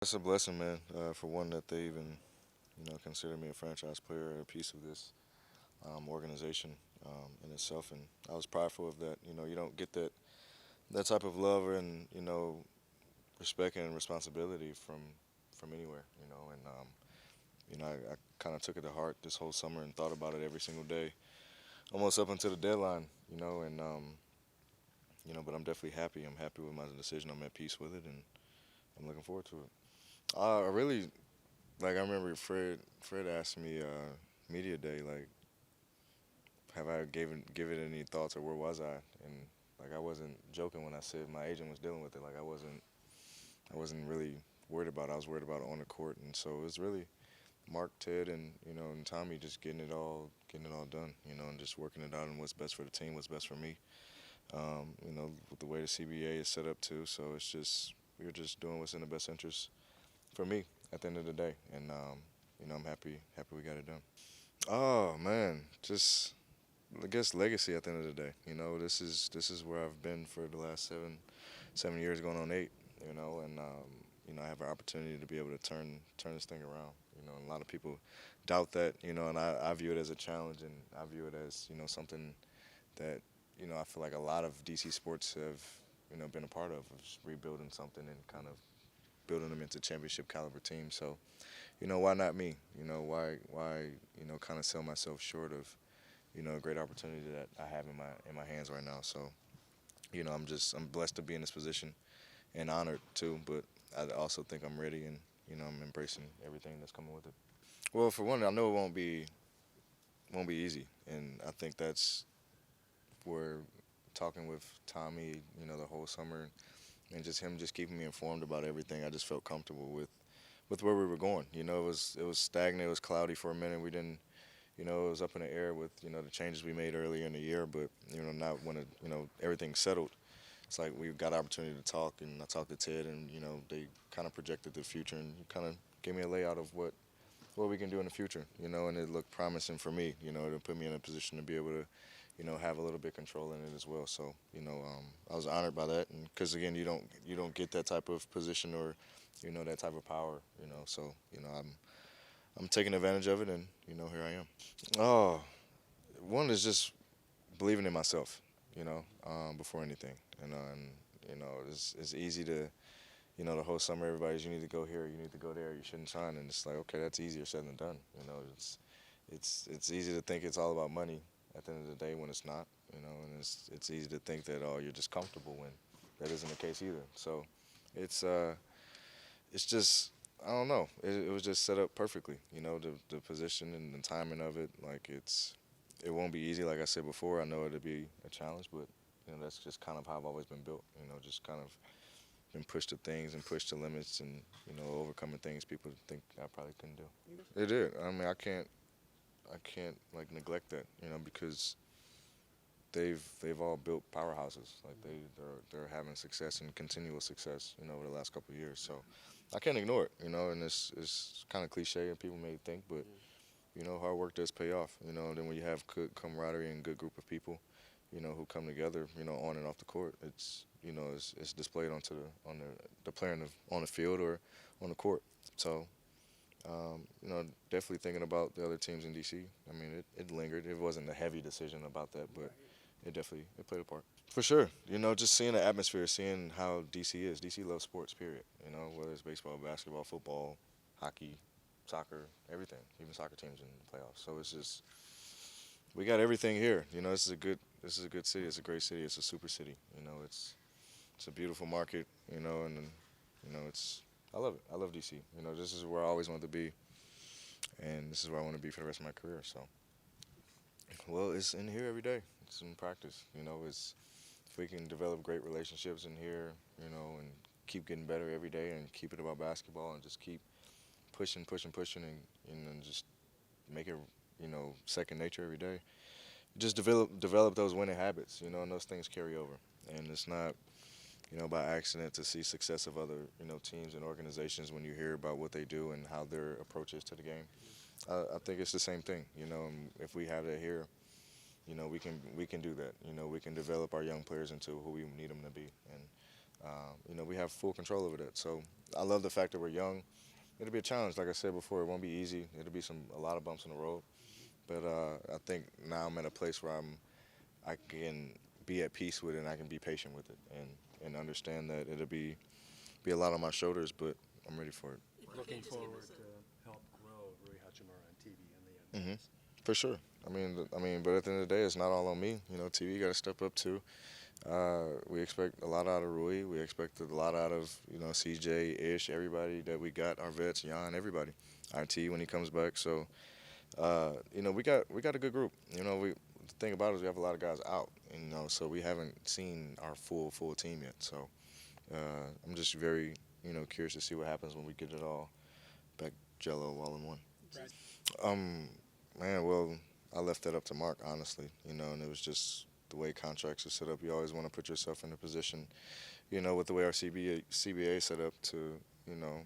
It's a blessing, man. For one, that they even consider me a franchise player, a piece of this organization in itself, and I was prideful of that. You don't get that type of love and respect and responsibility from anywhere. I kind of took it to heart this whole summer and thought about it every single day, almost up until the deadline. But I'm definitely happy. I'm happy with my decision. I'm at peace with it, and I'm looking forward to it. I really like. I remember Fred asked me media day like, have I give it any thoughts or where was I? And like I wasn't joking when I said my agent was dealing with it. Like I wasn't really worried about it. I was worried about it on the court, and so it was really Mark, Ted, and and Tommy just getting it all done. And just working it out and what's best for the team, what's best for me. With the way the CBA is set up too. So it's just we're just doing what's in the best interest for me at the end of the day, and I'm happy we got it done. Oh man, just I guess legacy at the end of the day. This is where I've been for the last 7 years, going on 8. And I have an opportunity to be able to turn this thing around. And a lot of people doubt that. And I view it as a challenge, and I view it as something that I feel like a lot of DC sports have been a part of rebuilding something and kind of building them into championship caliber teams. So why not me? Why kind of sell myself short of a great opportunity that I have in my hands right now. So I'm blessed to be in this position and honored too. But I also think I'm ready, and I'm embracing everything that's coming with it. Well, for one, I know it won't be easy, and I think that's where talking with Tommy, the whole summer, and just him just keeping me informed about everything. I just felt comfortable with where we were going. It was stagnant. It was cloudy for a minute. We didn't. It was up in the air with the changes we made earlier in the year. But now when everything settled, it's like we got opportunity to talk, and I talked to Ted, and they kind of projected the future and kind of gave me a layout of what we can do in the future. And it looked promising for me. To put me in a position to be able to have a little bit control in it as well. So I was honored by that, and because again, you don't get that type of position or that type of power. So I'm taking advantage of it, and here I am. Oh, one is just believing in myself. Before anything, it's easy to the whole summer everybody's you need to go here, you need to go there, you shouldn't sign, and it's like okay, that's easier said than done. It's easy to think it's all about money at the end of the day when it's not. And it's easy to think that you're just comfortable when that isn't the case either. So it's uh it's just I don't know. It was just set up perfectly. The position and the timing of it. Like it won't be easy. Like I said before, I know it'll be a challenge, but that's just kind of how I've always been built. Just kind of been pushed to things and pushed to limits and overcoming things people think I probably couldn't do. It did. I mean, I can't like neglect that. Because they've all built powerhouses. Like they're having success and continual success. Over the last couple of years. So I can't ignore it. And it's kind of cliche and people may think, but hard work does pay off. Then when you have good camaraderie and good group of people, who come together, on and off the court, it's displayed onto the player on the field or on the court. So definitely thinking about the other teams in DC. I mean, it lingered. It wasn't a heavy decision about that, but it played a part. For sure. Just seeing the atmosphere, seeing how DC is. DC loves sports, period. Whether it's baseball, basketball, football, hockey, soccer, everything, even soccer teams in the playoffs. So it's just we got everything here. This is a good city. It's a great city. It's a super city. It's a beautiful market. And then, it's I love it. I love DC. This is where I always wanted to be, and this is where I want to be for the rest of my career. So, well, it's in here every day. It's in practice. It's if we can develop great relationships in here, and keep getting better every day, and keep it about basketball, and just keep pushing, pushing, pushing, and then just make it, second nature every day. Just develop those winning habits, and those things carry over. And it's not, by accident to see success of other, teams and organizations when you hear about what they do and how their approach is to the game. I think it's the same thing, and if we have that here, we can do that. We can develop our young players into who we need them to be, and We have full control over that. So I love the fact that we're young. It'll be a challenge, like I said before. It won't be easy. It'll be a lot of bumps in the road. But I think now I'm at a place where I can be at peace with it, and I can be patient with it, and understand that it'll be a lot on my shoulders, but I'm ready for it. Looking forward to help grow Rui Hachimura on TV in the Hmm. end. For sure. But at the end of the day, it's not all on me. TV got to step up too. We expect a lot out of Rui. We expect a lot out of CJ, Ish, everybody that we got, our vets, Jan, everybody, IT when he comes back. So we got a good group. The thing about it is we have a lot of guys out. So we haven't seen our full team yet. So I'm just very curious to see what happens when we get it all back Jello all in one. Um, Man, well, I left that up to Mark, honestly. And it was just the way contracts are set up. You always want to put yourself in a position, with the way our CBA is set up to, you know,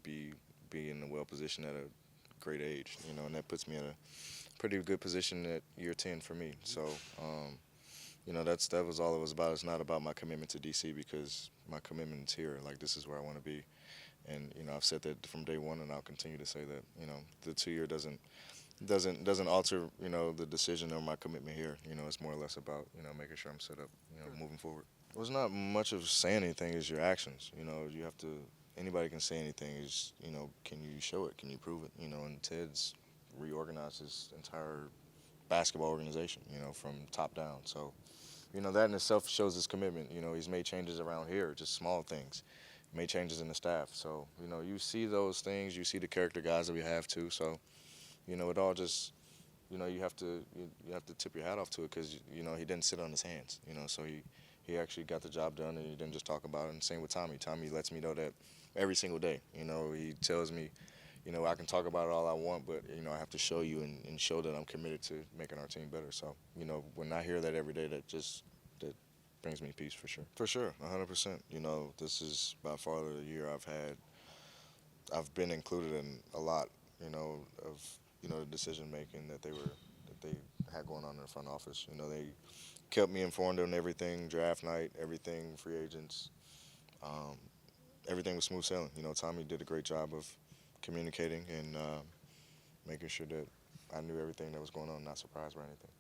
be in a well position at a great age. And that puts me in a pretty good position at year 10 for me. So, that was all it was about. It's not about my commitment to DC because my commitment is here. Like this is where I want to be, and I've said that from day one, and I'll continue to say that. The 2 year doesn't alter the decision or my commitment here. It's more or less about making sure I'm set up moving forward. Well, it's not much of saying anything as your actions. You have to. Anybody can say anything. Is can you show it? Can you prove it? And Ted's reorganized his entire basketball organization. From top down. So that in itself shows his commitment. He's made changes around here, just small things. Made changes in the staff. So you see those things. You see the character guys that we have too. So it all just you have to tip your hat off to it because he didn't sit on his hands. So he actually got the job done and he didn't just talk about it. And same with Tommy. Tommy lets me know that every single day. He tells me, I can talk about it all I want, but I have to show you and show that I'm committed to making our team better. So when I hear that every day, that brings me peace for sure. For sure, 100%. This is by far the year I've had. I've been included in a lot, of the decision making that they had going on in the front office. They kept me informed on everything, draft night, everything, free agents. Um, Everything was smooth sailing. Tommy did a great job of communicating and making sure that I knew everything that was going on, not surprised by anything.